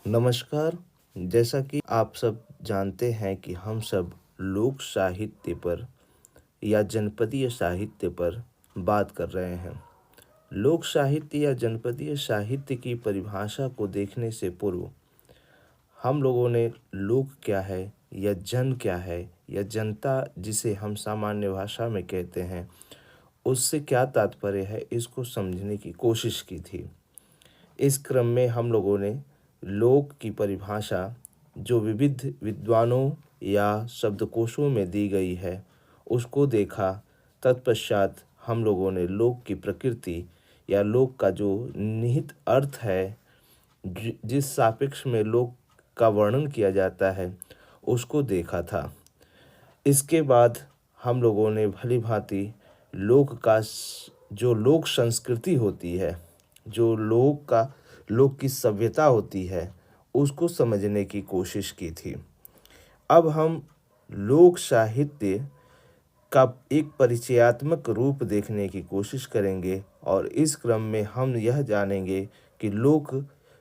नमस्कार। जैसा कि आप सब जानते हैं कि हम सब लोक साहित्य पर या जनपदीय साहित्य पर बात कर रहे हैं। लोक साहित्य या जनपदीय साहित्य की परिभाषा को देखने से पूर्व हम लोगों ने लोक क्या है या जन क्या है या जनता जिसे हम सामान्य भाषा में कहते हैं, उससे क्या तात्पर्य है, इसको समझने की कोशिश की थी। इस क्रम में हम लोगों ने लोक की परिभाषा जो विविध विद्वानों या शब्दकोशों में दी गई है, उसको देखा। तत्पश्चात हम लोगों ने लोक की प्रकृति या लोक का जो निहित अर्थ है, जिस सापेक्ष में लोक का वर्णन किया जाता है, उसको देखा था। इसके बाद हम लोगों ने भली-भांति जो लोक संस्कृति होती है, जो लोक की सभ्यता होती है, उसको समझने की कोशिश की थी। अब हम लोक साहित्य का एक परिचयात्मक रूप देखने की कोशिश करेंगे और इस क्रम में हम यह जानेंगे कि लोक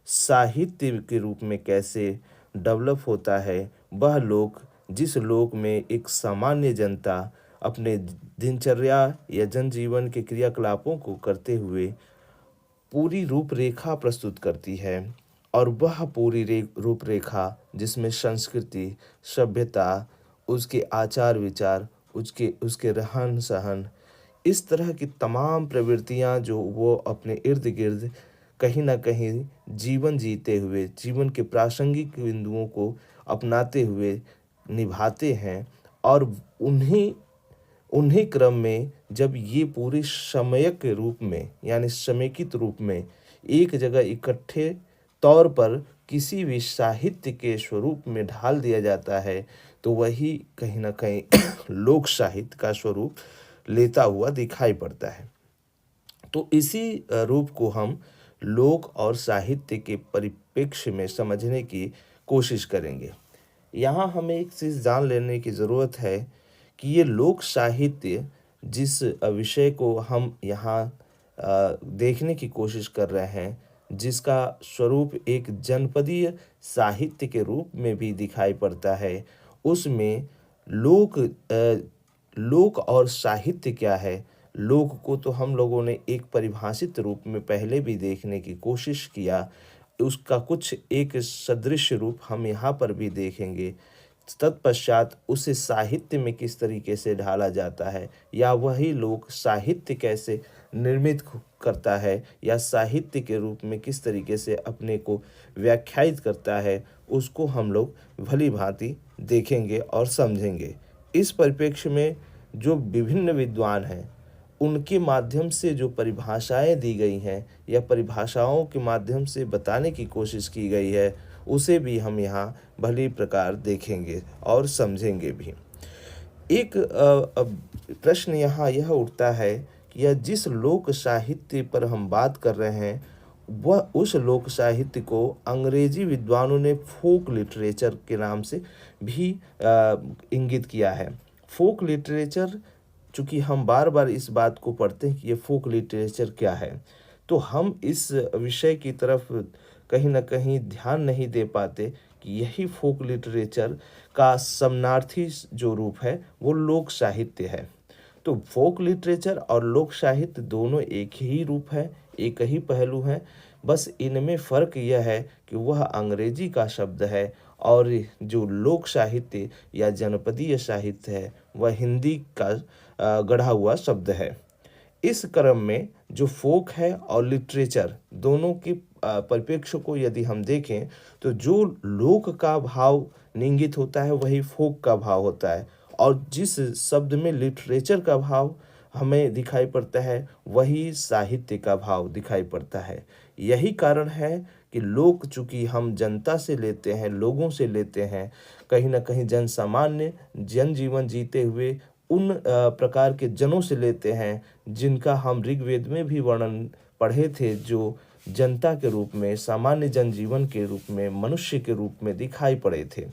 साहित्य के रूप में कैसे डेवलप होता है। वह लोक जिस लोक में एक सामान्य जनता अपने दिनचर्या या जनजीवन के क्रियाकलापों को करते हुए पूरी रूपरेखा प्रस्तुत करती है, और वह पूरी रूपरेखा जिसमें संस्कृति, सभ्यता, उसके आचार विचार, उसके उसके रहन सहन, इस तरह की तमाम प्रवृत्तियां जो वो अपने इर्द गिर्द कहीं ना कहीं जीवन जीते हुए, जीवन के प्रासंगिक बिंदुओं को अपनाते हुए निभाते हैं। और उन्हीं उन्हीं क्रम में जब ये पूरे समयक के रूप में यानी समेकित रूप में एक जगह इकट्ठे तौर पर किसी भी साहित्य के स्वरूप में ढाल दिया जाता है, तो वही कहीं न कहीं लोक साहित्य का स्वरूप लेता हुआ दिखाई पड़ता है। तो इसी रूप को हम लोक और साहित्य के परिप्रेक्ष्य में समझने की कोशिश करेंगे। यहाँ हमें एक चीज़ जान लेने की ज़रूरत है कि ये लोक साहित्य जिस विषय को हम यहाँ देखने की कोशिश कर रहे हैं, जिसका स्वरूप एक जनपदीय साहित्य के रूप में भी दिखाई पड़ता है, उसमें लोक और साहित्य क्या है। लोक को तो हम लोगों ने एक परिभाषित रूप में पहले भी देखने की कोशिश किया, उसका कुछ एक सदृश रूप हम यहाँ पर भी देखेंगे। तत्पश्चात उसे साहित्य में किस तरीके से ढाला जाता है, या वही लोक साहित्य कैसे निर्मित करता है, या साहित्य के रूप में किस तरीके से अपने को व्याख्यायित करता है, उसको हम लोग भली भांति देखेंगे और समझेंगे। इस परिप्रेक्ष्य में जो विभिन्न विद्वान हैं, उनके माध्यम से जो परिभाषाएँ दी गई हैं या परिभाषाओं के माध्यम से बताने की कोशिश की गई है, उसे भी हम यहाँ भली प्रकार देखेंगे और समझेंगे भी। एक प्रश्न यहाँ यह उठता है कि यह जिस लोक साहित्य पर हम बात कर रहे हैं, वह उस लोक साहित्य को अंग्रेजी विद्वानों ने फ़ोक लिटरेचर के नाम से भी इंगित किया है। फ़ोक लिटरेचर, चूँकि हम बार-बार इस बात को पढ़ते हैं कि ये फ़ोक लिटरेचर क्या है, तो हम इस विषय की तरफ कहीं न कहीं ध्यान नहीं दे पाते कि यही फ़ोक लिटरेचर का समानार्थी जो रूप है, वो लोक साहित्य है। तो फ़ोक लिटरेचर और लोक साहित्य दोनों एक ही रूप है, एक ही पहलू हैं। बस इनमें फ़र्क यह है कि वह अंग्रेजी का शब्द है और जो लोक साहित्य या जनपदीय साहित्य है, वह हिंदी का गढ़ा हुआ शब्द है। इस क्रम में जो फ़ोक है और लिटरेचर दोनों के परिप्रेक्ष्य को यदि हम देखें, तो जो लोक का भाव निंगित होता है, वही फ़ोक का भाव होता है, और जिस शब्द में लिटरेचर का भाव हमें दिखाई पड़ता है, वही साहित्य का भाव दिखाई पड़ता है। यही कारण है कि लोक चूँकि हम जनता से लेते हैं, लोगों से लेते हैं, कहीं न कहीं जनसामान्य जनजीवन जीते हुए उन प्रकार के जनों से लेते हैं, जिनका हम ऋग्वेद में भी वर्णन पढ़े थे, जो जनता के रूप में, सामान्य जनजीवन के रूप में, मनुष्य के रूप में दिखाई पड़े थे।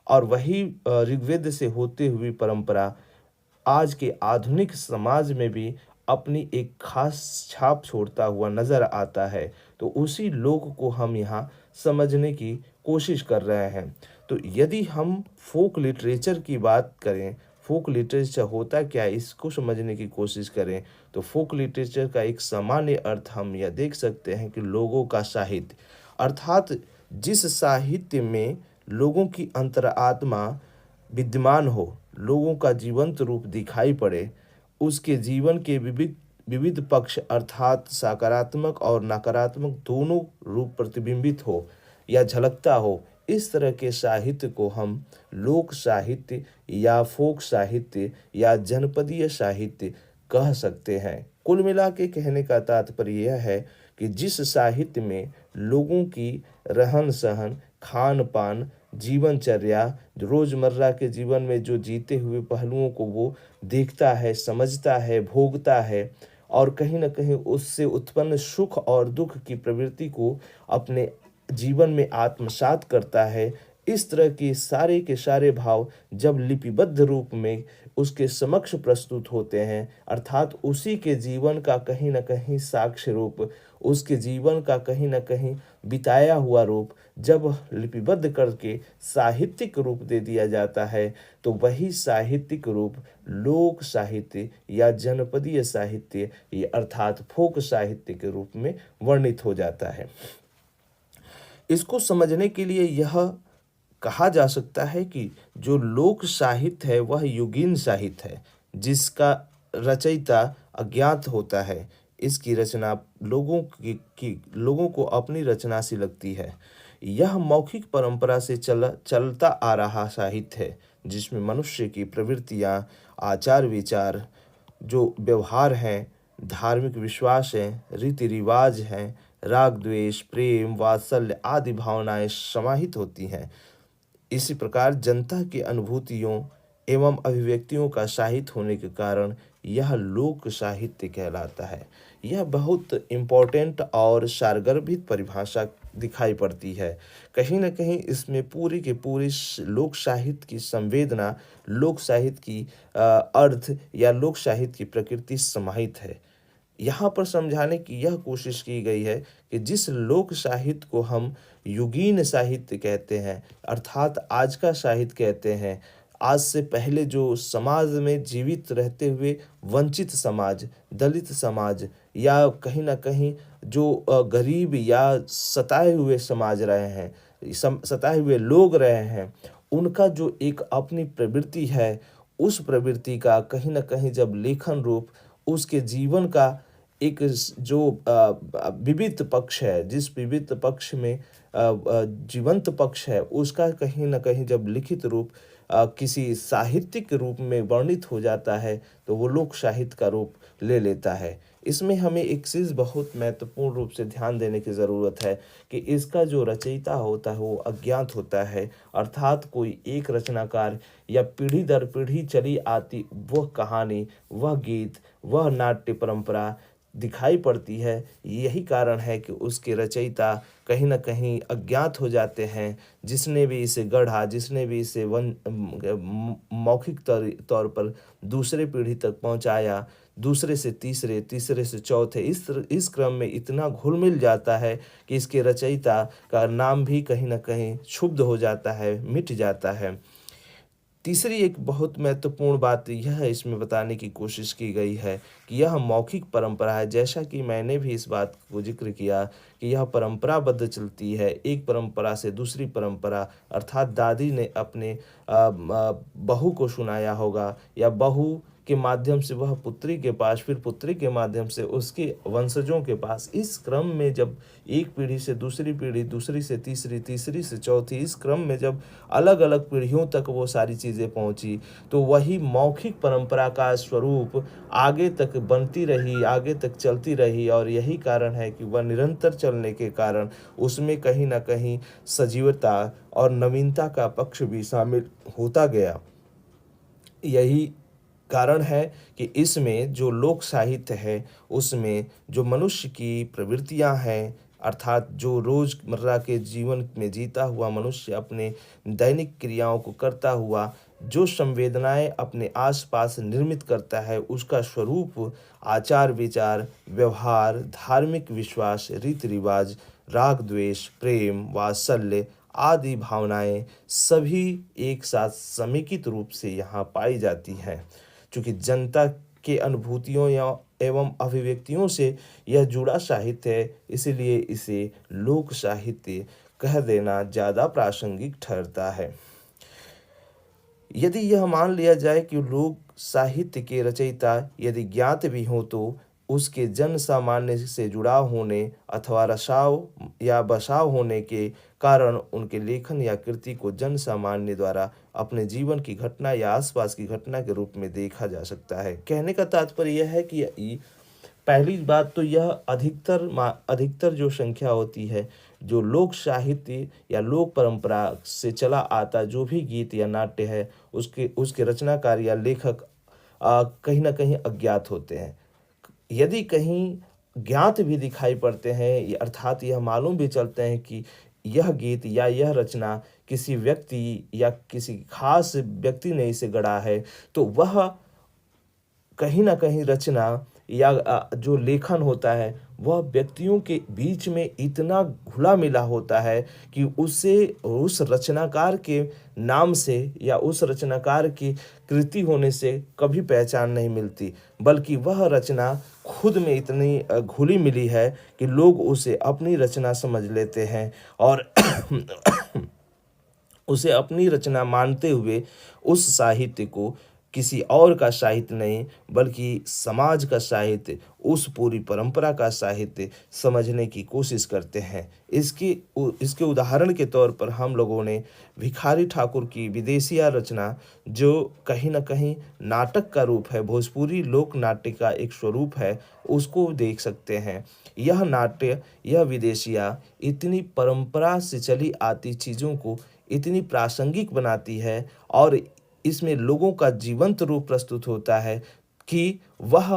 और वही ऋग्वेद से होती हुई परंपरा आज के आधुनिक समाज में भी अपनी एक खास छाप छोड़ता हुआ नज़र आता है। तो उसी लोक को हम यहाँ समझने की कोशिश कर रहे हैं। तो यदि हम फोक लिटरेचर की बात करें, फोक लिटरेचर होता क्या है इसको समझने की कोशिश करें, तो फोक लिटरेचर का एक सामान्य अर्थ हम यह देख सकते हैं कि लोगों का साहित्य, अर्थात जिस साहित्य में लोगों की अंतरात्मा विद्यमान हो, लोगों का जीवंत रूप दिखाई पड़े, उसके जीवन के विविध विविध पक्ष अर्थात सकारात्मक और नकारात्मक दोनों रूप प्रतिबिंबित हो या झलकता हो, इस तरह के साहित्य को हम लोक साहित्य या फोक साहित्य या जनपदीय साहित्य कह सकते हैं। कुल मिला के कहने का तात्पर्य यह है कि जिस साहित्य में लोगों की रहन सहन, खान पान, जीवनचर्या, रोजमर्रा के जीवन में जो जीते हुए पहलुओं को वो देखता है, समझता है, भोगता है और कहीं न कहीं उससे उत्पन्न सुख और दुख की प्रवृत्ति को अपने जीवन में आत्मसात करता है, इस तरह के सारे भाव जब लिपिबद्ध रूप में उसके समक्ष प्रस्तुत होते हैं, अर्थात उसी के जीवन का कहीं न कहीं साक्ष्य रूप, उसके जीवन का कहीं न कहीं बिताया हुआ रूप जब लिपिबद्ध करके साहित्यिक रूप दे दिया जाता है, तो वही साहित्यिक रूप लोक साहित्य या जनपदीय साहित्य ये अर्थात फोक साहित्य के रूप में वर्णित हो जाता है। इसको समझने के लिए यह कहा जा सकता है कि जो लोक साहित्य है वह युगीन साहित्य है, जिसका रचयिता अज्ञात होता है। इसकी रचना लोगों को अपनी रचना सी लगती है। यह मौखिक परंपरा से चलता आ रहा साहित्य है, जिसमें मनुष्य की प्रवृत्तियाँ, आचार विचार, जो व्यवहार हैं, धार्मिक विश्वास हैं, रीति रिवाज हैं, राग द्वेष, प्रेम, वात्सल्य आदि भावनाएं समाहित होती हैं। इसी प्रकार जनता की अनुभूतियों एवं अभिव्यक्तियों का साहित्य होने के कारण यह लोक साहित्य कहलाता है। यह बहुत इम्पोर्टेंट और सारगर्भित परिभाषा दिखाई पड़ती है। कहीं न कहीं इसमें पूरी की पूरी लोक साहित्य की संवेदना, लोक साहित्य की अर्थ या लोक साहित्य की प्रकृति समाहित है। यहाँ पर समझाने की यह कोशिश की गई है कि जिस लोक साहित्य को हम युगीन साहित्य कहते हैं, अर्थात आज का साहित्य कहते हैं, आज से पहले जो समाज में जीवित रहते हुए वंचित समाज, दलित समाज या कहीं न कहीं जो गरीब या सताए हुए समाज रहे हैं, सताए हुए लोग रहे हैं, उनका जो एक अपनी प्रवृत्ति है, उस प्रवृत्ति का कहीं न कहीं जब लेखन रूप उसके जीवन का एक जो विविध पक्ष है, जिस विविध पक्ष में जीवंत पक्ष है, उसका कहीं न कहीं जब लिखित रूप किसी साहित्यिक रूप में वर्णित हो जाता है, तो वो लोक साहित्य का रूप ले लेता है। इसमें हमें एक चीज़ बहुत महत्वपूर्ण रूप से ध्यान देने की ज़रूरत है कि इसका जो रचयिता होता है वो अज्ञात होता है, अर्थात कोई एक रचनाकार या पीढ़ी दर पीढ़ी चली आती वह कहानी, वह गीत, वह नाट्य परंपरा दिखाई पड़ती है। यही कारण है कि उसके रचयिता कहीं न कहीं अज्ञात हो जाते हैं। जिसने भी इसे गढ़ा, जिसने भी इसे मौखिक तौर पर दूसरे पीढ़ी तक पहुँचाया, दूसरे से तीसरे, तीसरे से चौथे, इस क्रम में इतना घुल-मिल जाता है कि इसके रचयिता का नाम भी कहीं न कहीं क्षुब्ध हो जाता है, मिट जाता है। तीसरी एक बहुत महत्वपूर्ण बात यह इसमें बताने की कोशिश की गई है कि यह मौखिक परंपरा है। जैसा कि मैंने भी इस बात को ज़िक्र किया कि यह परंपराबद्ध चलती है, एक परंपरा से दूसरी परंपरा, अर्थात दादी ने अपने बहू को सुनाया होगा या बहू के माध्यम से वह पुत्री के पास, फिर पुत्री के माध्यम से उसके वंशजों के पास, इस क्रम में जब एक पीढ़ी से दूसरी पीढ़ी, दूसरी से तीसरी, तीसरी से चौथी, इस क्रम में जब अलग-अलग पीढ़ियों तक वो सारी चीज़ें पहुंची, तो वही मौखिक परंपरा का स्वरूप आगे तक बनती रही, आगे तक चलती रही और यही कारण है कि वह निरंतर चलने के कारण उसमें कहीं न कहीं सजीवता और नवीनता का पक्ष भी शामिल होता गया। यही कारण है कि इसमें जो लोक साहित्य है, उसमें जो मनुष्य की प्रवृत्तियां हैं, अर्थात जो रोज़मर्रा के जीवन में जीता हुआ मनुष्य अपने दैनिक क्रियाओं को करता हुआ जो संवेदनाएं अपने आसपास निर्मित करता है, उसका स्वरूप आचार विचार, व्यवहार, धार्मिक विश्वास, रीति रिवाज, राग द्वेष, प्रेम, वात्सल्य आदि भावनाएं सभी एक साथ समेकित रूप से यहाँ पाई जाती हैं। चूँकि जनता के अनुभूतियों या एवं अभिव्यक्तियों से यह जुड़ा साहित्य है, इसीलिए इसे लोक साहित्य कह देना ज़्यादा प्रासंगिक ठहरता है। यदि यह मान लिया जाए कि लोक साहित्य के रचयिता यदि ज्ञात भी हों तो उसके जन सामान्य से जुड़ाव होने अथवा रसाव या बसाव होने के कारण उनके लेखन या कृति को जन सामान्य द्वारा अपने जीवन की घटना या आसपास की घटना के रूप में देखा जा सकता है। कहने का तात्पर्य यह है कि पहली बात तो यह अधिकतर जो संख्या होती है, जो लोक साहित्य या लोक परंपरा से चला आता जो भी गीत या नाट्य है, उसके उसके रचनाकार या लेखक कहीं न कहीं अज्ञात होते हैं। यदि कहीं ज्ञात भी दिखाई पड़ते हैं, अर्थात यह मालूम भी चलते हैं कि यह गीत या यह रचना किसी व्यक्ति या किसी खास व्यक्ति ने इसे गढ़ा है, तो वह कहीं न कहीं रचना या जो लेखन होता है, वह व्यक्तियों के बीच में इतना घुला-मिला होता है कि उसे उस रचनाकार के नाम से या उस रचनाकार की कृति होने से कभी पहचान नहीं मिलती, बल्कि वह रचना खुद में इतनी घुली-मिली है कि लोग उसे अपनी रचना समझ लेते हैं और उसे अपनी रचना मानते हुए उस साहित्य को किसी और का साहित्य नहीं बल्कि समाज का साहित्य, उस पूरी परंपरा का साहित्य समझने की कोशिश करते हैं। इसके उदाहरण के तौर पर हम लोगों ने भिखारी ठाकुर की विदेशिया रचना, जो कहीं न कहीं नाटक का रूप है, भोजपुरी लोक नाट्य का एक स्वरूप है, उसको देख सकते हैं। यह नाट्य, यह विदेशिया इतनी परंपरा से चली आती चीज़ों को इतनी प्रासंगिक बनाती है और इसमें लोगों का जीवंत रूप प्रस्तुत होता है कि वह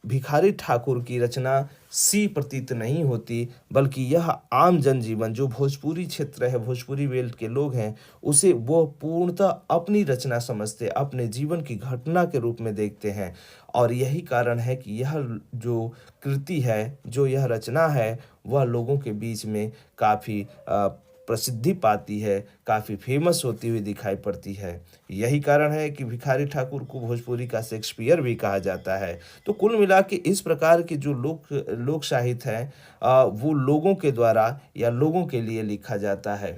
भिखारी ठाकुर की रचना सी प्रतीत नहीं होती, बल्कि यह आम जनजीवन जो भोजपुरी क्षेत्र है, भोजपुरी बेल्ट के लोग हैं, उसे वो पूर्णतः अपनी रचना समझते, अपने जीवन की घटना के रूप में देखते हैं। और यही कारण है कि यह जो कृति है, जो यह रचना है, वह लोगों के बीच में काफ़ी प्रसिद्धि पाती है, काफ़ी फेमस होती हुई दिखाई पड़ती है। यही कारण है कि भिखारी ठाकुर को भोजपुरी का शेक्सपियर भी कहा जाता है। तो कुल मिला के इस प्रकार के जो लोक साहित्य है, वो लोगों के द्वारा या लोगों के लिए लिखा जाता है।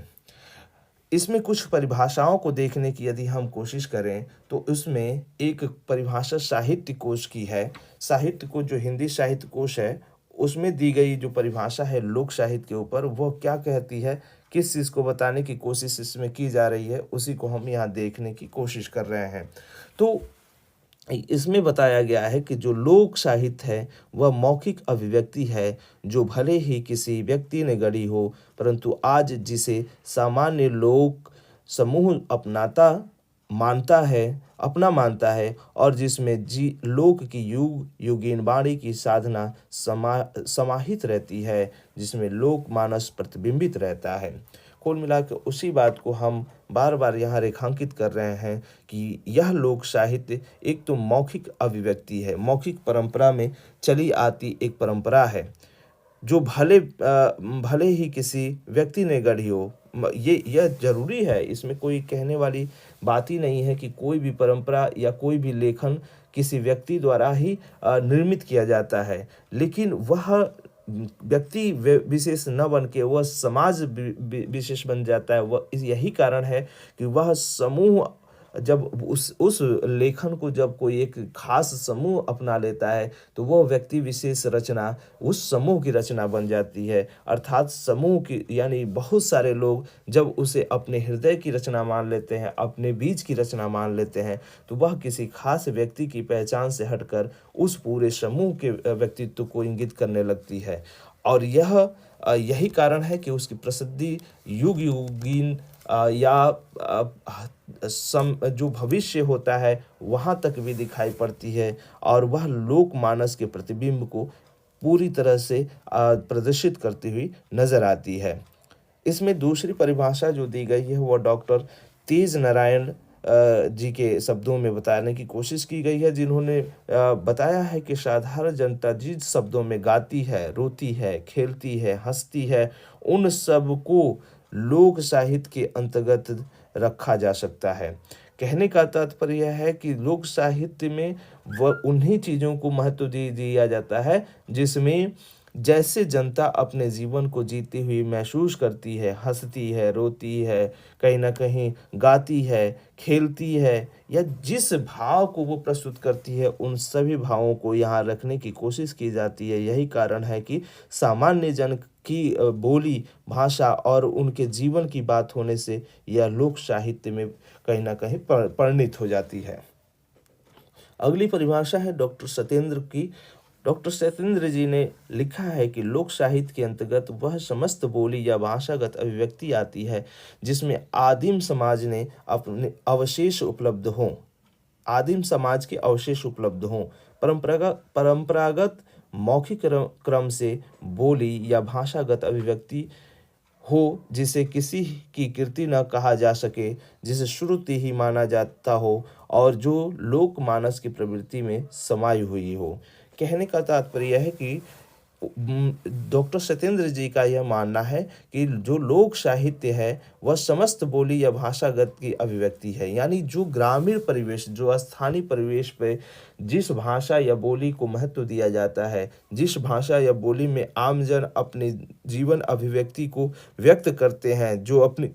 इसमें कुछ परिभाषाओं को देखने की यदि हम कोशिश करें तो उसमें एक परिभाषा साहित्य कोश की है। साहित्य को जो हिंदी साहित्य कोश है, उसमें दी गई जो परिभाषा है लोक साहित्य के ऊपर, वो क्या कहती है, किस चीज़ को बताने की कोशिश इसमें की जा रही है, उसी को हम यहाँ देखने की कोशिश कर रहे हैं। तो इसमें बताया गया है कि जो लोक साहित्य है वह मौखिक अभिव्यक्ति है, जो भले ही किसी व्यक्ति ने गढ़ी हो, परंतु आज जिसे सामान्य लोक समूह अपना मानता है और जिसमें लोक की युगीन वाणी की साधना समाहित रहती है, जिसमें लोक मानस प्रतिबिंबित रहता है। कुल मिला के उसी बात को हम बार बार यहाँ रेखांकित कर रहे हैं कि यह लोक साहित्य एक तो मौखिक अभिव्यक्ति है, मौखिक परंपरा में चली आती एक परंपरा है, जो भले ही किसी व्यक्ति ने गढ़ी हो। यह जरूरी है, इसमें कोई कहने वाली बात ही नहीं है कि कोई भी परंपरा या कोई भी लेखन किसी व्यक्ति द्वारा ही निर्मित किया जाता है, लेकिन वह व्यक्ति विशेष न बन के वह समाज विशेष बन जाता है। वह यही कारण है कि वह समूह जब उस लेखन को जब कोई एक खास समूह अपना लेता है, तो वह व्यक्ति विशेष रचना उस समूह की रचना बन जाती है। अर्थात समूह की यानी बहुत सारे लोग जब उसे अपने हृदय की रचना मान लेते हैं, अपने बीच की रचना मान लेते हैं, तो वह किसी खास व्यक्ति की पहचान से हटकर उस पूरे समूह के व्यक्तित्व को इंगित करने लगती है। और यही कारण है कि उसकी प्रसिद्धि युग युगीन जो भविष्य होता है वहाँ तक भी दिखाई पड़ती है और वह लोकमानस के प्रतिबिंब को पूरी तरह से प्रदर्शित करती हुई नजर आती है। इसमें दूसरी परिभाषा जो दी गई है वह डॉक्टर तेज नारायण जी के शब्दों में बताने की कोशिश की गई है, जिन्होंने बताया है कि साधारण जनता जिन शब्दों में गाती है, रोती है, खेलती है, हंसती है, उन सब को लोक साहित्य के अंतर्गत रखा जा सकता है। कहने का तात्पर्य यह है कि लोक साहित्य में वह उन्हीं चीज़ों को महत्व दे दिया जाता है जिसमें जैसे जनता अपने जीवन को जीती हुई महसूस करती है, हँसती है, रोती है, कहीं न कहीं गाती है, खेलती है या जिस भाव को वो प्रस्तुत करती है, उन सभी भावों को यहाँ रखने की कोशिश की जाती है। यही कारण है कि सामान्य जन की बोली, भाषा और उनके जीवन की बात होने से यह लोक साहित्य में कहीं न कहीं परिणित हो जाती है। अगली परिभाषा है डॉक्टर सत्येंद्र की। डॉक्टर सत्येंद्र जी ने लिखा है कि लोक साहित्य के अंतर्गत वह समस्त बोली या भाषागत अभिव्यक्ति आती है जिसमें आदिम समाज ने अपने अवशेष उपलब्ध हों। आदिम समाज के अवशेष उपलब्ध हों। परंपरागत मौखिक क्रम से बोली या भाषागत अभिव्यक्ति हो जिसे किसी की कृति न कहा जा सके, जिसे श्रुति ही माना जाता हो और जो लोकमानस की प्रवृत्ति में समाई हुई हो। कहने का तात्पर्य यह है कि डॉक्टर सत्येंद्र जी का यह मानना है कि जो लोक साहित्य है वह समस्त बोली या भाषागत की अभिव्यक्ति है। यानी जो ग्रामीण परिवेश, जो स्थानीय परिवेश पे जिस भाषा या बोली को महत्व दिया जाता है, जिस भाषा या बोली में आमजन अपने जीवन अभिव्यक्ति को व्यक्त करते हैं, जो अपनी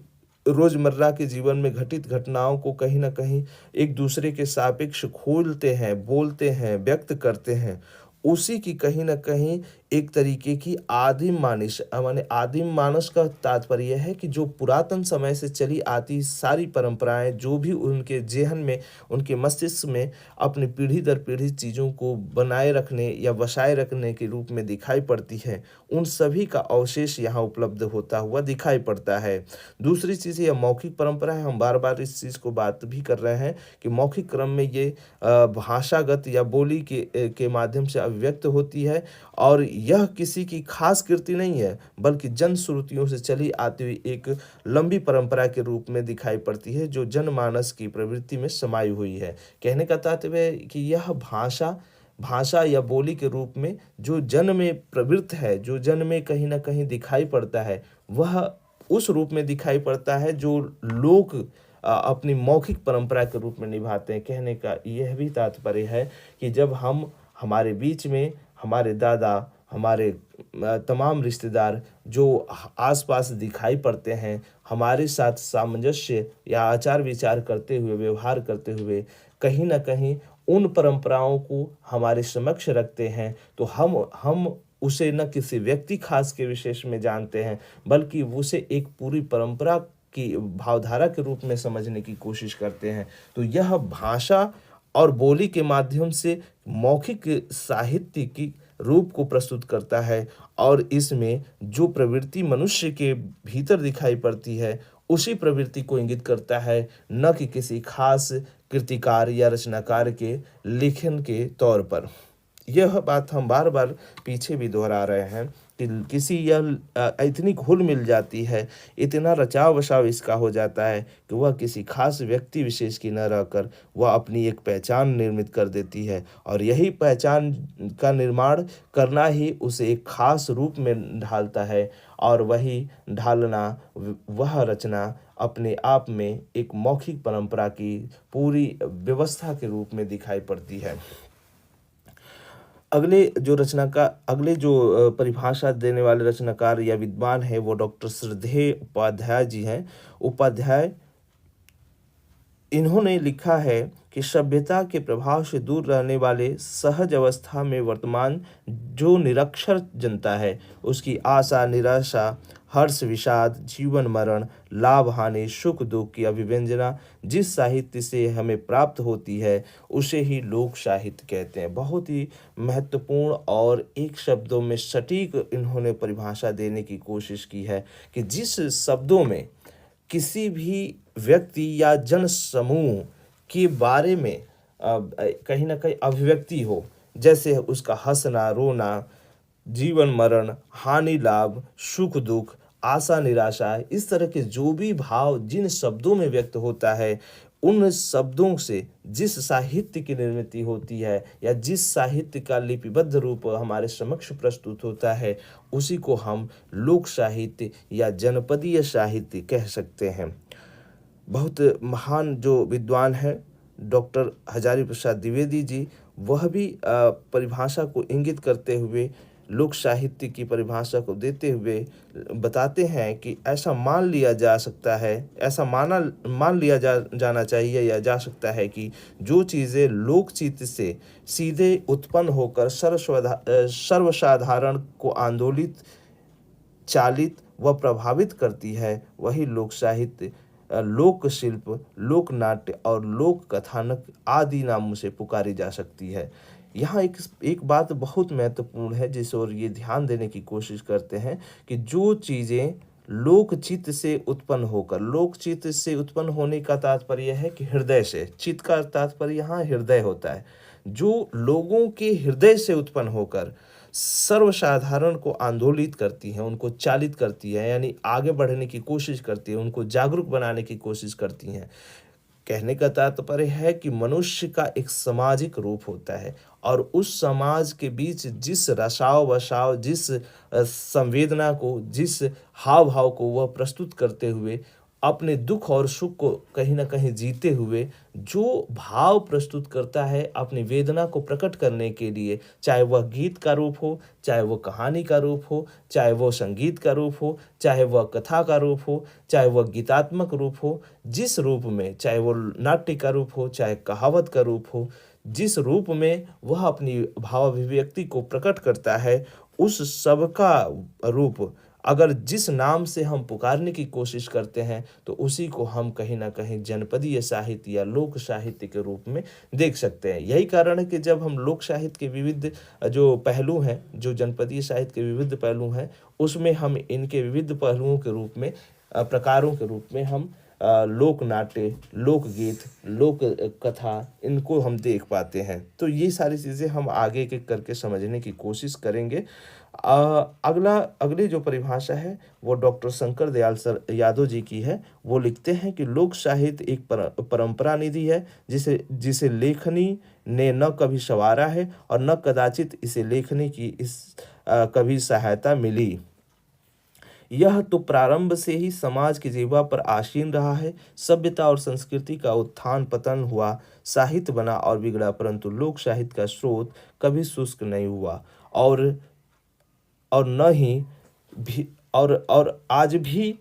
रोजमर्रा के जीवन में घटित घटनाओं को कहीं न कहीं एक दूसरे के सापेक्ष खोलते हैं, बोलते हैं, व्यक्त करते हैं, उसी की कहीं न कहीं एक तरीके की आदिम मानिश माने आदिम मानस का तात्पर्य है कि जो पुरातन समय से चली आती सारी परंपराएँ जो भी उनके ज़हन में, उनके मस्तिष्क में अपनी पीढ़ी दर पीढ़ी चीज़ों को बनाए रखने या बसाए रखने के रूप में दिखाई पड़ती है, उन सभी का अवशेष यहाँ उपलब्ध होता हुआ दिखाई पड़ता है। दूसरी चीज़ यह मौखिक परंपरा है, हम बार-बार इस चीज़ को बात भी कर रहे हैं कि मौखिक क्रम में ये भाषागत या बोली के माध्यम से अभिव्यक्त होती है और यह किसी की खास कृति नहीं है, बल्कि जनश्रुतियों से चली आती हुई एक लंबी परंपरा के रूप में दिखाई पड़ती है, जो जनमानस की प्रवृत्ति में समाई हुई है। कहने का तात्पर्य है कि यह भाषा या बोली के रूप में जो जन में प्रवृत्त है, जो जन में कहीं न कहीं दिखाई पड़ता है, वह उस रूप में दिखाई पड़ता है जो लोग अपनी मौखिक परंपरा के रूप में निभाते हैं। कहने का यह भी तात्पर्य है कि जब हम हमारे बीच में हमारे दादा, हमारे तमाम रिश्तेदार जो आस-पास दिखाई पड़ते हैं, हमारे साथ सामंजस्य या आचार-विचार करते हुए, व्यवहार करते हुए, कहीं न कहीं उन परंपराओं को हमारे समक्ष रखते हैं, तो हम उसे न किसी व्यक्ति खास के विशेष में जानते हैं, बल्कि उसे एक पूरी परंपरा की भावधारा के रूप में समझने की कोशिश करते हैं। तो यह भाषा और बोली के माध्यम से मौखिक साहित्य की रूप को प्रस्तुत करता है और इसमें जो प्रवृत्ति मनुष्य के भीतर दिखाई पड़ती है, उसी प्रवृत्ति को इंगित करता है, न कि किसी खास कृतिकार या रचनाकार के लेखन के तौर पर। यह बात हम बार-बार पीछे भी दोहरा रहे हैं कि किसी यह इतनी घुल मिल जाती है, इतना रचाव-बसाव इसका हो जाता है कि वह किसी खास व्यक्ति विशेष की न रहकर वह अपनी एक पहचान निर्मित कर देती है और यही पहचान का निर्माण करना ही उसे एक खास रूप में ढालता है और वही ढालना वह रचना अपने आप में एक मौखिक परंपरा की पूरी व्यवस्था के रूप में दिखाई पड़ती है। अगले जो परिभाषा देने वाले रचनाकार या विद्वान है वो डॉक्टर श्रद्धेय उपाध्याय जी हैं। उपाध्याय इन्होंने लिखा है कि सभ्यता के प्रभाव से दूर रहने वाले सहज अवस्था में वर्तमान जो निरक्षर जनता है, उसकी आशा, निराशा, हर्ष, विषाद, जीवन मरण, लाभ हानि, सुख दुख की अभिव्यंजना जिस साहित्य से हमें प्राप्त होती है, उसे ही लोक साहित्य कहते हैं। बहुत ही महत्वपूर्ण और एक शब्दों में सटीक इन्होंने परिभाषा देने की कोशिश की है कि जिस शब्दों में किसी भी व्यक्ति या जन समूह के बारे में कहीं न कहीं अभिव्यक्ति हो, जैसे उसका हँसना, रोना, जीवन मरण, हानि लाभ, सुख दुख, आशा निराशा, इस तरह के जो भी भाव जिन शब्दों में व्यक्त होता है, उन शब्दों से जिस साहित्य की निर्मित होती है या जिस साहित्य का लिपिबद्ध रूप हमारे समक्ष प्रस्तुत होता है, उसी को हम लोक साहित्य या जनपदीय साहित्य कह सकते हैं। बहुत महान जो विद्वान हैं डॉक्टर हजारी प्रसाद द्विवेदी जी, वह भी परिभाषा को इंगित करते हुए, लोक साहित्य की परिभाषा को देते हुए बताते हैं कि ऐसा मान लिया जा सकता है, ऐसा मान लिया जाना चाहिए या जा सकता है कि जो चीज़ें लोकचित्त से सीधे उत्पन्न होकर सर्वसाधारण को आंदोलित, चालित व प्रभावित करती है, वही लोक साहित्य, लोक शिल्प, लोक नाट्य और लोक कथानक आदि नामों से पुकारी जा सकती है। यहाँ एक बात बहुत महत्वपूर्ण है जिस ओर ये ध्यान देने की कोशिश करते हैं कि जो चीज़ें लोकचित्त से उत्पन्न होकर, लोकचित्त से उत्पन्न होने का तात्पर्य है कि हृदय से, चित्त का तात्पर्य यहाँ हृदय होता है, जो लोगों के हृदय से उत्पन्न होकर सर्वसाधारण को आंदोलित करती हैं, उनको चालित करती है, यानी आगे बढ़ने की कोशिश करती है, उनको जागरूक बनाने की कोशिश करती हैं। कहने का तात्पर्य है कि मनुष्य का एक सामाजिक रूप होता है और उस समाज के बीच जिस रसाव वसाव, जिस संवेदना को, जिस हाव भाव को वह प्रस्तुत करते हुए अपने दुख और सुख को कहीं ना कहीं जीते हुए जो भाव प्रस्तुत करता है अपनी वेदना को प्रकट करने के लिए, चाहे वह गीत का रूप हो, चाहे वह कहानी का रूप हो, चाहे वह संगीत का रूप हो, चाहे वह कथा का रूप हो, चाहे वह गीतात्मक रूप हो, जिस रूप में, चाहे वह नाट्य का रूप हो, चाहे कहावत का रूप हो, जिस रूप में वह अपनी भाव अभिव्यक्ति को प्रकट करता है, उस सब का रूप अगर जिस नाम से हम पुकारने की कोशिश करते हैं तो उसी को हम कहीं ना कहीं जनपदीय साहित्य या लोक साहित्य के रूप में देख सकते हैं। यही कारण है कि जब हम लोक साहित्य के विविध जो पहलू हैं, जो जनपदीय साहित्य के विविध पहलू हैं, उसमें हम इनके विविध पहलुओं के रूप में, प्रकारों के रूप में हम लोक नाट्य, लोकगीत, लोक कथा, इनको हम देख पाते हैं। तो ये सारी चीज़ें हम आगे एक करके समझने की कोशिश करेंगे। अगली जो परिभाषा है वो डॉक्टर शंकर दयाल सर यादव जी की है। वो लिखते हैं कि लोक साहित्य एक परंपरा निधि है जिसे जिसे लेखनी ने न कभी संवारा है और न कदाचित इसे लेखनी की कभी सहायता मिली। यह तो प्रारंभ से ही समाज की जीवा पर आसीन रहा है। सभ्यता और संस्कृति का उत्थान पतन हुआ, साहित्य बना और बिगड़ा, परंतु लोक साहित्य का स्रोत कभी शुष्क नहीं हुआ और न ही भी और आज भी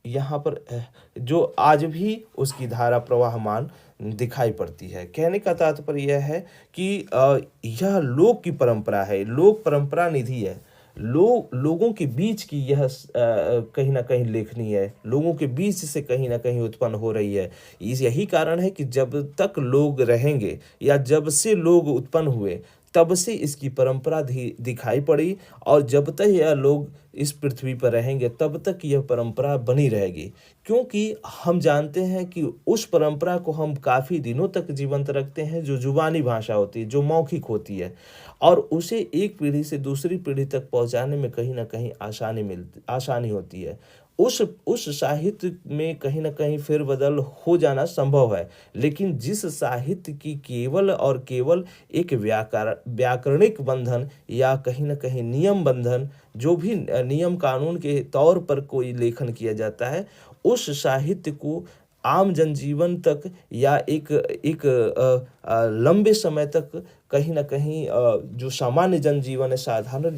यहाँ पर जो आज भी उसकी धारा प्रवाहमान दिखाई पड़ती है। कहने का तात्पर्य यह है कि यह लोक की परंपरा है, लोक परंपरा निधि है। लोगों के बीच की यह कहीं ना कहीं लेखनी है, लोगों के बीच से कहीं ना कहीं उत्पन्न हो रही है। यही कारण है कि जब तक लोग रहेंगे या जब से लोग उत्पन्न हुए तब से इसकी परंपरा दिखाई पड़ी और जब तक यह लोग इस पृथ्वी पर रहेंगे तब तक यह परंपरा बनी रहेगी, क्योंकि हम जानते हैं कि उस परंपरा को हम काफ़ी दिनों तक जीवंत रखते हैं जो जुबानी भाषा होती है, जो मौखिक होती है, और उसे एक पीढ़ी से दूसरी पीढ़ी तक पहुंचाने में कहीं ना कहीं आसानी होती है। उस साहित्य में कहीं ना कहीं फेरबदल हो जाना संभव है, लेकिन जिस साहित्य की केवल और केवल एक व्याकरणिक बंधन या कहीं ना कहीं नियम बंधन, जो भी नियम कानून के तौर पर कोई लेखन किया जाता है, उस साहित्य को आम जनजीवन तक या एक लंबे समय तक कहीं ना कहीं जो सामान्य जनजीवन है, साधारण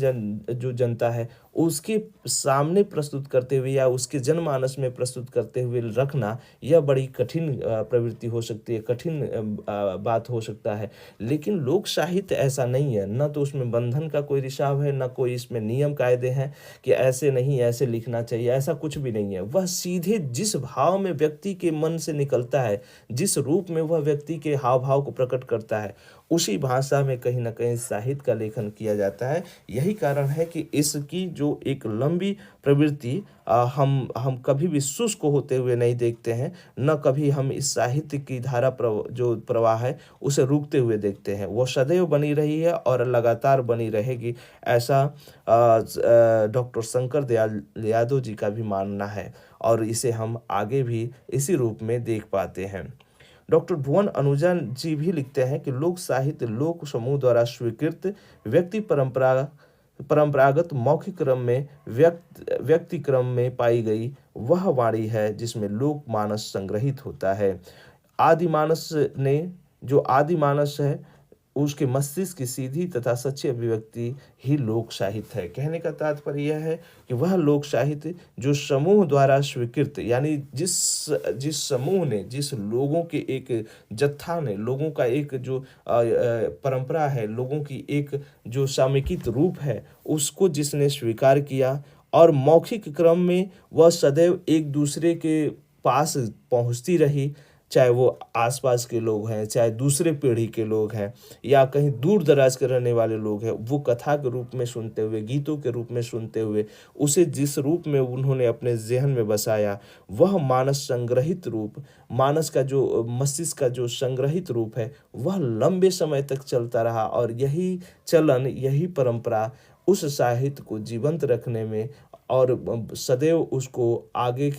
जो जनता है, उसके सामने प्रस्तुत करते हुए या उसके जनमानस में प्रस्तुत करते हुए रखना, यह बड़ी कठिन प्रवृत्ति हो सकती है, कठिन बात हो सकता है। लेकिन लोक साहित्य ऐसा नहीं है, न तो उसमें बंधन का कोई रिसाव है, न कोई इसमें नियम कायदे हैं कि ऐसे नहीं, ऐसे लिखना चाहिए, ऐसा कुछ भी नहीं है। वह सीधे जिस भाव में व्यक्ति के मन से निकलता है, जिस रूप में वह व्यक्ति के हाव भाव को प्रकट करता है, उसी भाषा में कहीं ना कहीं साहित्य का लेखन किया जाता है। यही कारण है कि इसकी जो एक लंबी प्रवृत्ति हम कभी भी शुष्क होते हुए नहीं देखते हैं, न कभी हम इस साहित्य की धारा जो प्रवाह है उसे रुकते हुए देखते हैं। वो सदैव बनी रही है और लगातार बनी रहेगी, ऐसा डॉक्टर शंकर दयाल यादव जी का भी मानना है और इसे हम आगे भी इसी रूप में देख पाते हैं। डॉक्टर भुवन अनुजा जी भी लिखते हैं कि लोक साहित्य लोक समूह द्वारा स्वीकृत व्यक्ति परंपरागत मौखिक क्रम में व्यक्ति क्रम में पाई गई वह वाणी है जिसमें लोक मानस संग्रहित होता है। आदिमानस ने जो आदिमानस है उसके मस्तिष्क की सीधी तथा सच्ची अभिव्यक्ति ही लोक साहित्य है। कहने का तात्पर्य यह है कि वह लोक साहित्य जो समूह द्वारा स्वीकृत, यानी जिस जिस समूह ने, जिस लोगों के एक जत्था ने, लोगों का एक जो परंपरा है, लोगों की एक जो सामूहिक रूप है, उसको जिसने स्वीकार किया और मौखिक क्रम में वह सदैव एक दूसरे के पास पहुंचती रही, चाहे वो आसपास के लोग हैं, चाहे दूसरे पीढ़ी के लोग हैं या कहीं दूर दराज के रहने वाले लोग हैं, वो कथा के रूप में सुनते हुए, गीतों के रूप में सुनते हुए, उसे जिस रूप में उन्होंने अपने ज़हन में बसाया, वह मानस संग्रहित रूप, मानस का जो मस्तिष्क का जो संग्रहित रूप है, वह लंबे समय तक चलता रहा और यही चलन, यही परंपरा उस साहित्य को जीवंत रखने में और सदैव उसको आगे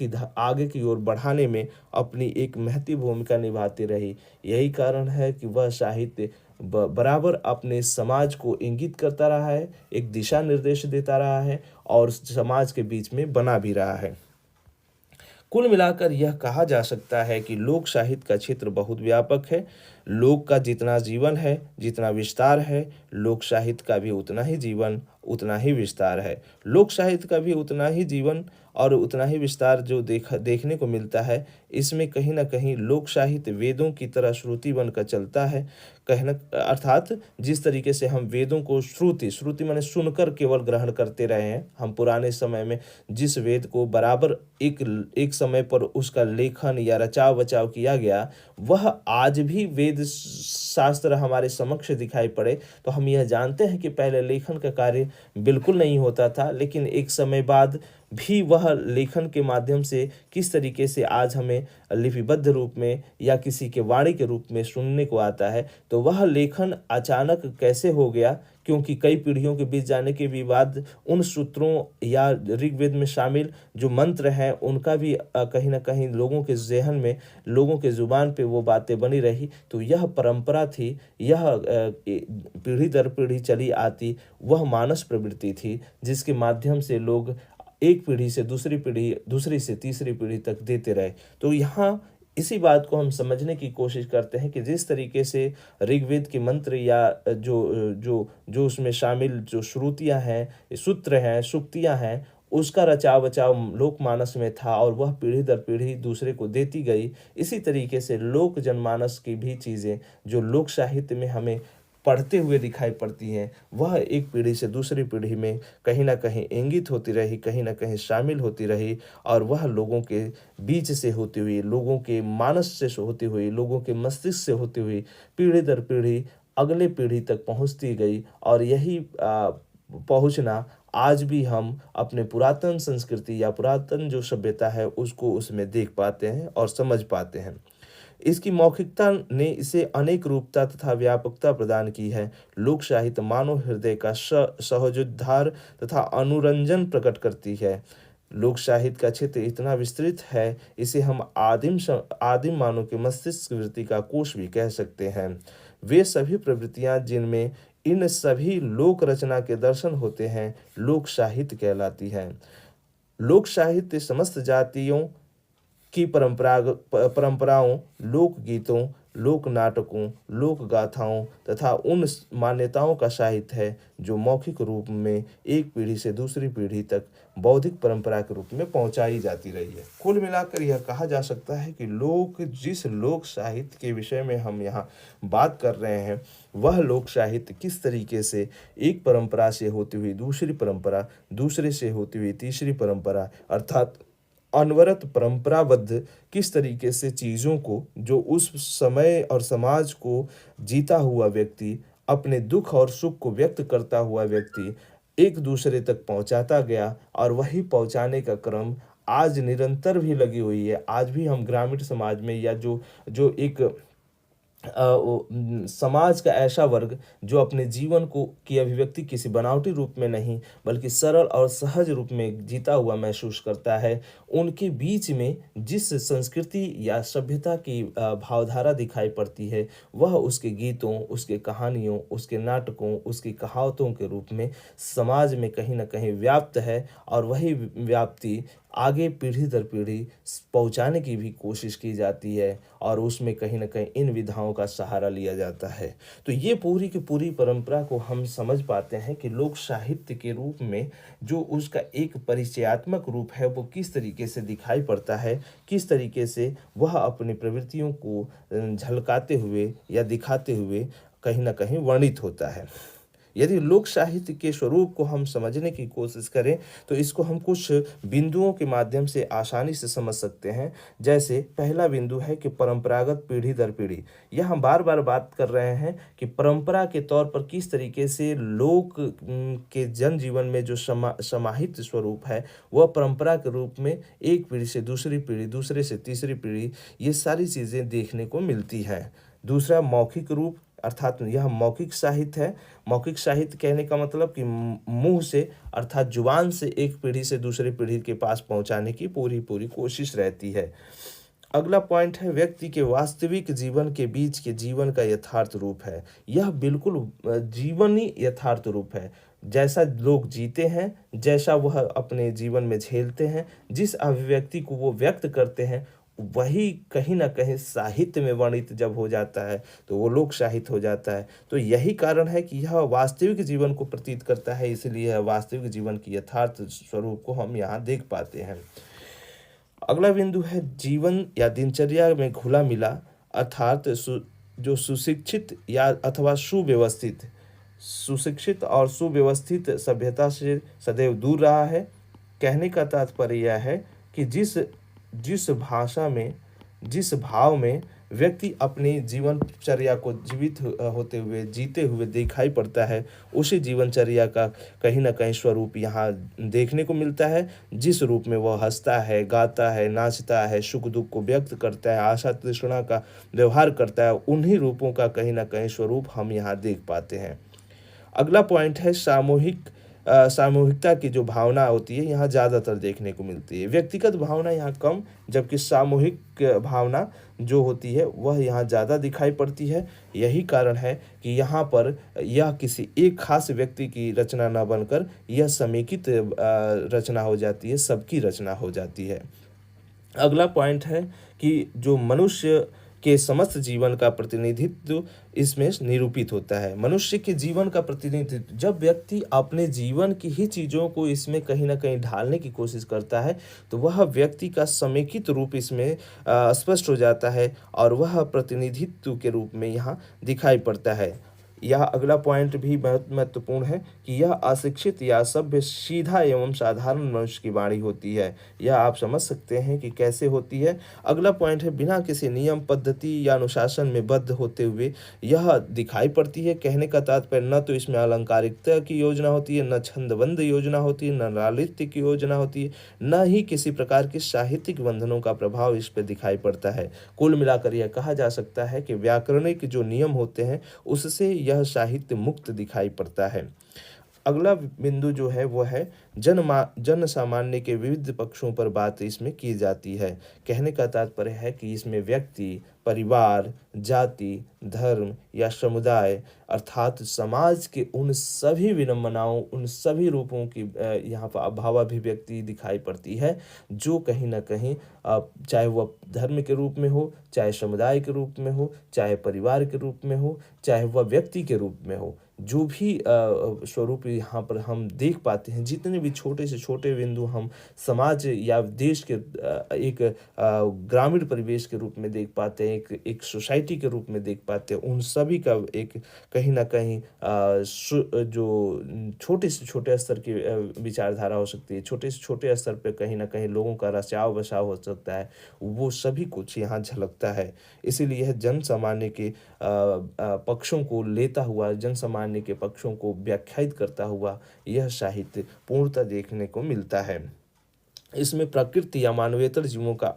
की ओर बढ़ाने में अपनी एक महती भूमिका निभाती रही। यही कारण है कि वह साहित्य बराबर अपने समाज को इंगित करता रहा है, एक दिशा निर्देश देता रहा है और समाज के बीच में बना भी रहा है। कुल मिलाकर यह कहा जा सकता है कि लोक साहित्य का क्षेत्र बहुत व्यापक है। लोक का जितना जीवन है, जितना विस्तार है, लोक साहित्य का भी उतना ही जीवन, उतना ही विस्तार है। लोक साहित्य का भी उतना ही जीवन और उतना ही विस्तार जो देखने को मिलता है, इसमें कहीं न कहीं लोक साहित्य वेदों की तरह श्रुति बनकर चलता है। कहना अर्थात जिस तरीके से हम वेदों को श्रुति माने सुनकर केवल ग्रहण करते रहे हैं, हम पुराने समय में जिस वेद को बराबर एक समय पर उसका लेखन या रचाव-बचाव किया गया, वह आज भी वेद शास्त्र हमारे समक्ष दिखाई पड़े, तो हम यह जानते हैं कि पहले लेखन का कार्य बिल्कुल नहीं होता था, लेकिन एक समय बाद भी वह लेखन के माध्यम से किस तरीके से आज हमें लिपिबद्ध रूप में या किसी के वाणी के रूप में सुनने को आता है, तो वह लेखन अचानक कैसे हो गया, क्योंकि कई पीढ़ियों के बीच जाने के भी बाद उन सूत्रों या ऋग्वेद में शामिल जो मंत्र हैं उनका भी कहीं न कहीं लोगों के ज़हन में, लोगों के ज़ुबान पे वो बातें बनी रही। तो यह परंपरा थी, यह पीढ़ी दर पीढ़ी चली आती वह मानस प्रवृत्ति थी, जिसके माध्यम से लोग एक पीढ़ी से दूसरी पीढ़ी, दूसरी से तीसरी पीढ़ी तक देते रहे। तो यहाँ इसी बात को हम समझने की कोशिश करते हैं कि जिस तरीके से ऋग्वेद के मंत्र या जो जो जो उसमें शामिल जो श्रुतियाँ हैं, सूत्र हैं, सूक्तियाँ हैं, उसका रचाव-बचाव लोकमानस में था और वह पीढ़ी दर पीढ़ी दूसरे को देती गई। इसी तरीके से लोक जनमानस की भी चीज़ें जो लोक साहित्य में हमें पढ़ते हुए दिखाई पड़ती हैं, वह एक पीढ़ी से दूसरी पीढ़ी में कहीं न कहीं इंगित होती रही, कहीं न कहीं शामिल होती रही और वह लोगों के बीच से होती हुई, लोगों के मानस से होती हुई, लोगों के मस्तिष्क से होती हुई, पीढ़ी दर पीढ़ी अगले पीढ़ी तक पहुँचती गई और यही पहुँचना आज भी हम अपने पुरातन संस्कृति या पुरातन जो सभ्यता है, उसको उसमें देख पाते हैं और समझ पाते हैं। इसकी मौखिकता ने इसे अनेक रूपता तथा व्यापकता प्रदान की है। लोक साहित्य मानव हृदय का सहजोद्धार तथा अनुरंजन प्रकट करती है। लोक साहित्य का क्षेत्र इतना विस्तृत है, इसे हम आदिम मानव के मस्तिष्क वृत्ति का कोष भी कह सकते हैं। वे सभी प्रवृत्तियां जिनमें इन सभी लोक रचना के दर्शन होते हैं, लोक साहित्य कहलाती हैं। लोक साहित्य समस्त जातियों की परंपराओं, लोक गीतों, लोक नाटकों, लोक गाथाओं तथा उन मान्यताओं का साहित्य है जो मौखिक रूप में एक पीढ़ी से दूसरी पीढ़ी तक बौद्धिक परंपरा के रूप में पहुंचाई जाती रही है। कुल मिलाकर यह कहा जा सकता है कि जिस लोक साहित्य के विषय में हम यहाँ बात कर रहे हैं, वह लोक साहित्य किस तरीके से एक परंपरा से होती हुई दूसरी परंपरा, दूसरे से होती हुई तीसरी परंपरा, अर्थात अनवरत परंपराबद्ध किस तरीके से चीज़ों को, जो उस समय और समाज को जीता हुआ व्यक्ति, अपने दुख और सुख को व्यक्त करता हुआ व्यक्ति एक दूसरे तक पहुंचाता गया और वही पहुंचाने का क्रम आज निरंतर भी लगी हुई है। आज भी हम ग्रामीण समाज में या जो जो एक समाज का ऐसा वर्ग जो अपने जीवन को की अभिव्यक्ति किसी बनावटी रूप में नहीं बल्कि सरल और सहज रूप में जीता हुआ महसूस करता है, उनके बीच में जिस संस्कृति या सभ्यता की भावधारा दिखाई पड़ती है, वह उसके गीतों, उसके कहानियों, उसके नाटकों, उसकी कहावतों के रूप में समाज में कहीं न कहीं व्याप्त है, और वही व्याप्ति आगे पीढ़ी दर पीढ़ी पहुँचाने की भी कोशिश की जाती है, और उसमें कहीं न कहीं इन विधाओं का सहारा लिया जाता है। तो ये पूरी की पूरी परंपरा को हम समझ पाते हैं कि लोक साहित्य के रूप में जो उसका एक परिचयात्मक रूप है, वो किस तरीके से दिखाई पड़ता है, किस तरीके से वह अपनी प्रवृत्तियों को झलकाते हुए या दिखाते हुए कहीं न कहीं वर्णित होता है। यदि लोक साहित्य के स्वरूप को हम समझने की कोशिश करें, तो इसको हम कुछ बिंदुओं के माध्यम से आसानी से समझ सकते हैं। जैसे पहला बिंदु है कि परंपरागत पीढ़ी दर पीढ़ी। यह हम बार-बार बात कर रहे हैं कि परंपरा के तौर पर किस तरीके से लोक के जनजीवन में जो समाहित स्वरूप है, वह परंपरा के रूप में एक पीढ़ी से दूसरी पीढ़ी, दूसरे से तीसरी पीढ़ी, ये सारी चीज़ें देखने को मिलती हैं। दूसरा मौखिक रूप, अर्थात यह मौखिक साहित्य है। मौखिक साहित्य कहने का मतलब कि मुँह से, अर्थात जुबान से एक पीढ़ी से दूसरी पीढ़ी के पास पहुँचाने की पूरी-पूरी कोशिश रहती है। अगला पॉइंट है व्यक्ति के वास्तविक जीवन के बीच के जीवन का यथार्थ रूप है। यह बिल्कुल जीवनी यथार्थ रूप है। जैसा लोग जीते हैं, जैसा वह अपने जीवन में झेलते हैं, जिस अभिव्यक्ति को वो व्यक्त करते हैं, वही कहीं न कहीं साहित्य में वर्णित जब हो जाता है, तो वो लोक साहित्य हो जाता है। तो यही कारण है कि यह वास्तविक जीवन को प्रतीत करता है, इसलिए यह वास्तविक जीवन की यथार्थ स्वरूप को हम यहाँ देख पाते हैं। अगला बिंदु है जीवन या दिनचर्या में घुला-मिला, अर्थात जो सुशिक्षित या अथवा सुशिक्षित और सुव्यवस्थित सभ्यता से सदैव दूर रहा है। कहने का तात्पर्य यह है कि जिस जिस भाषा में, जिस भाव में व्यक्ति अपनी जीवनचर्या को होते हुए, जीते हुए दिखाई पड़ता है, उसी जीवनचर्या का कहीं न कहीं स्वरूप यहाँ देखने को मिलता है। जिस रूप में वह हँसता है, गाता है, नाचता है, सुख-दुःख को व्यक्त करता है, आशा-तृष्णा का व्यवहार करता है, उन्हीं रूपों का कहीं न कहीं स्वरूप हम यहाँ देख पाते हैं। अगला पॉइंट है सामूहिकता की जो भावना होती है, यहाँ ज़्यादातर देखने को मिलती है। व्यक्तिगत भावना यहाँ कम, जबकि सामूहिक भावना जो होती है वह यहाँ ज़्यादा दिखाई पड़ती है। यही कारण है कि यहाँ पर यह किसी एक खास व्यक्ति की रचना न बनकर यह समेकित रचना हो जाती है, सबकी रचना हो जाती है। अगला पॉइंट है कि जो मनुष्य के समस्त जीवन का प्रतिनिधित्व इसमें निरूपित होता है। मनुष्य के जीवन का प्रतिनिधित्व, जब व्यक्ति अपने जीवन की ही चीज़ों को इसमें कहीं न कहीं ढालने की कोशिश करता है, तो वह व्यक्ति का समेकित रूप इसमें स्पष्ट हो जाता है, और वह प्रतिनिधित्व के रूप में यहाँ दिखाई पड़ता है। यह अगला पॉइंट भी बहुत महत्वपूर्ण है कि यह अशिक्षित या सभ्य, सीधा एवं साधारण मनुष्य की वाणी होती है। यह आप समझ सकते हैं कि कैसे होती है। अगला पॉइंट है बिना किसी नियम, पद्धति या अनुशासन में बद्ध होते हुए यह दिखाई पड़ती है। कहने का तात्पर्य न तो इसमें अलंकारिकता की योजना होती है, न छंदबद्ध योजना होती है, न लालित्य की योजना होती है, न ही किसी प्रकार के साहित्यिक बंधनों का प्रभाव इस पे दिखाई पड़ता है। कुल मिलाकर यह कहा जा सकता है कि व्याकरणिक जो नियम होते हैं, उससे यह साहित्य मुक्त दिखाई पड़ता है। अगला बिंदु जो है वो है जन सामान्य के विविध पक्षों पर बात इसमें की जाती है। कहने का तात्पर्य है कि इसमें व्यक्ति, परिवार, जाति, धर्म या समुदाय, अर्थात समाज के उन सभी विडंबनाओं, उन सभी रूपों की यहाँ पर भावाभिव्यक्ति दिखाई पड़ती है, जो कहीं न कहीं चाहे वह धर्म के रूप में हो, चाहे समुदाय के रूप में हो, चाहे परिवार के रूप में हो, चाहे वह व्यक्ति के रूप में हो, जो भी स्वरूप यहाँ पर हम देख पाते हैं, जितने भी छोटे से छोटे बिंदु हम समाज या देश के एक ग्रामीण परिवेश के रूप में देख पाते हैं, एक सोसाइटी के रूप में देख पाते हैं, उन सभी का एक कहीं न कहीं जो छोटे से छोटे स्तर की विचारधारा हो सकती है, छोटे से छोटे स्तर पे कहीं न कहीं लोगों का रचाव-बसाव हो सकता है, वो सभी कुछ यहाँ झलकता है। इसीलिए यह जन सामान्य के पक्षों को लेता हुआ, जन सामान्य के पक्षों को व्याख्यायित करता हुआ यह साहित्य पूर्णतः देखने को मिलता है। इसमें प्रकृति या मानवेतर जीवों का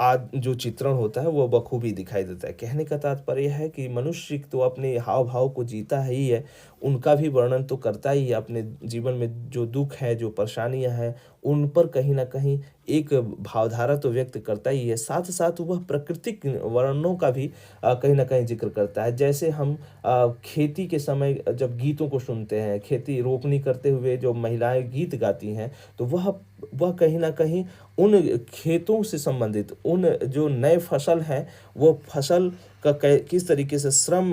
आज जो चित्रण होता है वो बखूबी दिखाई देता है। कहने का तात्पर्य है कि मनुष्य तो अपने हाव-भाव को जीता ही है, उनका भी वर्णन तो करता ही है, अपने जीवन में जो दुःख है, जो परेशानियाँ हैं, उन पर कहीं न कहीं एक भावधारा तो व्यक्त करता ही है, साथ-साथ वह प्राकृतिक वर्णनों का भी कहीं न कहीं ज़िक्र करता है। जैसे हम खेती के समय जब गीतों को सुनते हैं, खेती रोपनी करते हुए जो महिलाएँ गीत गाती हैं, तो वह कहीं न कहीं उन खेतों से संबंधित, उन जो नए फसल हैं, वो फसल का कै किस तरीके से श्रम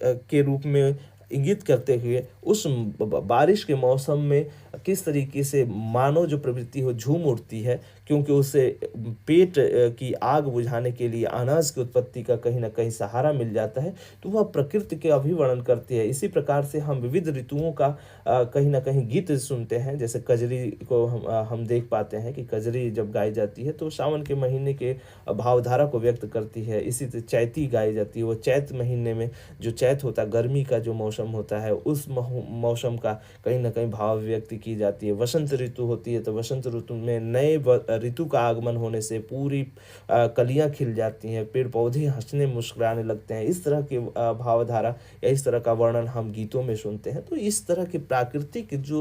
के रूप में इंगित करते हुए उस बारिश के मौसम में किस तरीके से मानव जो प्रवृत्ति हो झूम उठती है, क्योंकि उसे पेट की आग बुझाने के लिए अनाज की उत्पत्ति का कहीं न कहीं सहारा मिल जाता है, तो वह प्रकृति के अभिवर्णन करती है। इसी प्रकार से हम विविध ऋतुओं का कहीं न कहीं गीत सुनते हैं, जैसे कजरी को हम देख पाते हैं कि कजरी जब गाई जाती है तो सावन के महीने के भावधारा को व्यक्त करती है। इसी तरह चैती गाई जाती है, वो चैत महीने में जो चैत होता है, गर्मी का जो मौसम होता है, उस मौसम का कहीं न कहीं भाव व्यक्त की जाती है। वसंत ऋतु होती है, तो वसंत ऋतु में नए ऋतु का आगमन होने से पूरी कलियाँ खिल जाती हैं, पेड़-पौधे हँसने मुस्कुराने लगते हैं। इस तरह की भावधारा या इस तरह का वर्णन हम गीतों में सुनते हैं। तो इस तरह के प्राकृतिक जो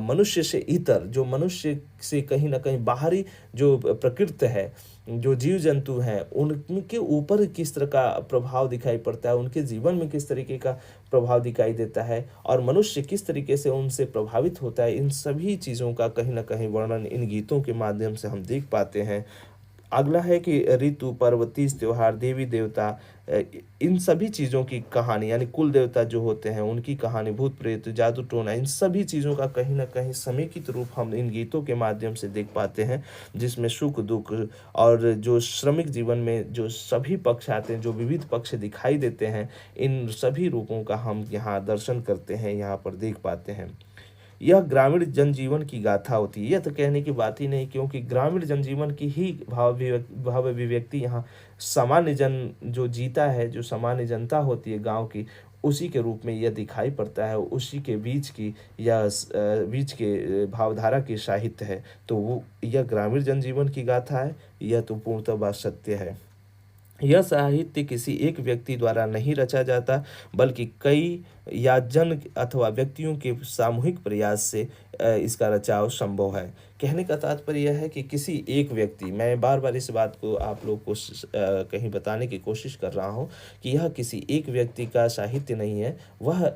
मनुष्य से इतर, जो मनुष्य से कहीं न कहीं बाहरी जो प्रकृति है, जो जीव-जंतु हैं, उनके ऊपर किस तरह का प्रभाव दिखाई पड़ता है, उनके जीवन में किस तरीके का प्रभाव दिखाई देता है और मनुष्य किस तरीके से उनसे प्रभावित होता है, इन सभी चीज़ों का कहीं न कहीं वर्णन इन गीतों के माध्यम से हम देख पाते हैं। अगला है कि ऋतु, पर्व, तीज, त्योहार, देवी-देवता, इन सभी चीज़ों की कहानी, यानी कुल देवता जो होते हैं उनकी कहानी, भूत-प्रेत, जादू-टोना, इन सभी चीज़ों का कहीं न कहीं समेकित रूप हम इन गीतों के माध्यम से देख पाते हैं, जिसमें सुख-दुःख और जो श्रमिक जीवन में जो सभी पक्ष आते हैं, जो विविध पक्ष दिखाई देते हैं, इन सभी रूपों का हम यहाँ दर्शन करते हैं, यहाँ पर देख पाते हैं। यह ग्रामीण जनजीवन की गाथा होती है। यह तो कहने की बात ही नहीं, क्योंकि ग्रामीण जनजीवन की ही भाव अभिव्यक्ति यहाँ सामान्य जन जो जीता है, जो सामान्य जनता होती है गाँव की, उसी के रूप में यह दिखाई पड़ता है। उसी के बीच की बीच के भावधारा की साहित्य है। तो वो यह ग्रामीण जनजीवन की गाथा है, यह तो पूर्णतः बात सत्य है। यह साहित्य किसी एक व्यक्ति द्वारा नहीं रचा जाता, बल्कि कई या जन अथवा व्यक्तियों के सामूहिक प्रयास से इसका रचाव संभव है। कहने का तात्पर्य यह है कि किसी एक व्यक्ति, मैं बार-बार इस बात को आप लोग को कहीं बताने की कोशिश कर रहा हूँ कि यह किसी एक व्यक्ति का साहित्य नहीं है,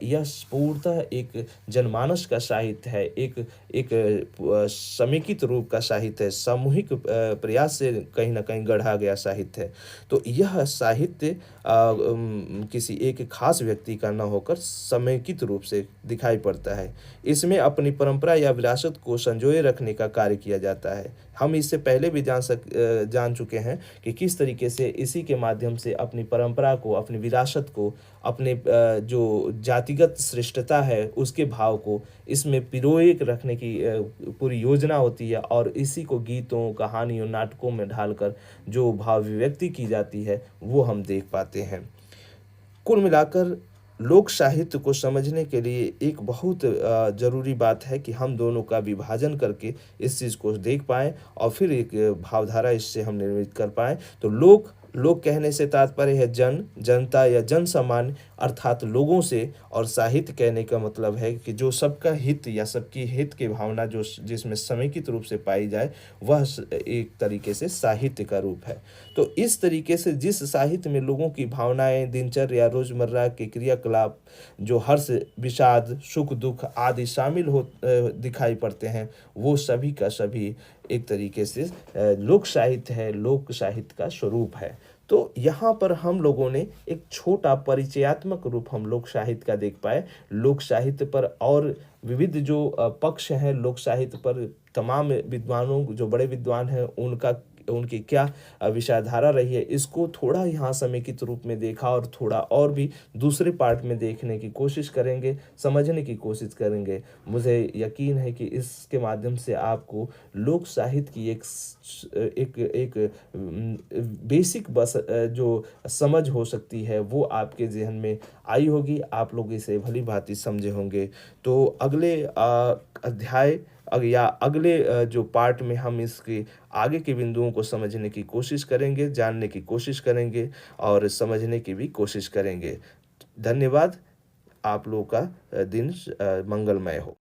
यह पूर्णतः एक जनमानस का साहित्य है, एक एक समेकित रूप का साहित्य है, सामूहिक प्रयास से कहीं न कहीं गढ़ा गया साहित्य है। तो यह साहित्य किसी एक खास व्यक्ति का न होकर समेकित रूप से दिखाई पड़ता है। इसमें अपनी परंपरा या विरासत को संजोए रखने का कार्य किया जाता है। हम इससे पहले भी जान चुके हैं कि किस तरीके से इसी के माध्यम से अपनी परंपरा को, अपनी विरासत को, अपने जो जातिगत श्रेष्ठता है उसके भाव को इसमें पिरोए रखने की पूरी योजना होती है, और इसी को गीतों, कहानियों, नाटकों में ढालकर जो भाव अभिव्यक्ति की जाती है वो हम देख पाते हैं। कुल मिलाकर लोक साहित्य को समझने के लिए एक बहुत ज़रूरी बात है कि हम दोनों का विभाजन करके इस चीज़ को देख पाएँ और फिर एक भावधारा इससे हम निर्मित कर पाएँ। तो लोक कहने से तात्पर्य है जन, जनता या जनसामान्य, अर्थात लोगों से, और साहित्य कहने का मतलब है कि जो सबका हित या सबकी हित की भावना जो जिसमें समेकित रूप से पाई जाए, वह एक तरीके से साहित्य का रूप है। तो इस तरीके से जिस साहित्य में लोगों की भावनाएँ, दिनचर्या, रोज़मर्रा के क्रियाकलाप, जो हर्ष, विषाद, सुख-दुःख आदि शामिल दिखाई पड़ते हैं, वो सभी का सभी एक तरीके से लोक साहित्य है, लोक साहित्य का स्वरूप है। तो यहाँ पर हम लोगों ने एक छोटा परिचयात्मक रूप हम लोक साहित्य का देख पाए। लोक साहित्य पर और विविध जो पक्ष हैं लोक साहित्य पर, तमाम विद्वानों, जो बड़े विद्वान हैं, उनकी क्या विचारधारा रही है, इसको थोड़ा यहाँ समेकित रूप में देखा और थोड़ा और भी दूसरे पार्ट में देखने की कोशिश करेंगे, समझने की कोशिश करेंगे। मुझे यकीन है कि इसके माध्यम से आपको लोक साहित्य की एक बेसिक बस जो समझ हो सकती है वो आपके ज़हन में आई होगी, आप लोग इसे भली-भाँति समझे होंगे। तो अगले अध्याय या अगले जो पार्ट में हम इसके आगे के बिंदुओं को समझने की कोशिश करेंगे, जानने की कोशिश करेंगे और समझने की भी कोशिश करेंगे। धन्यवाद। आप लोगों का दिन मंगलमय हो।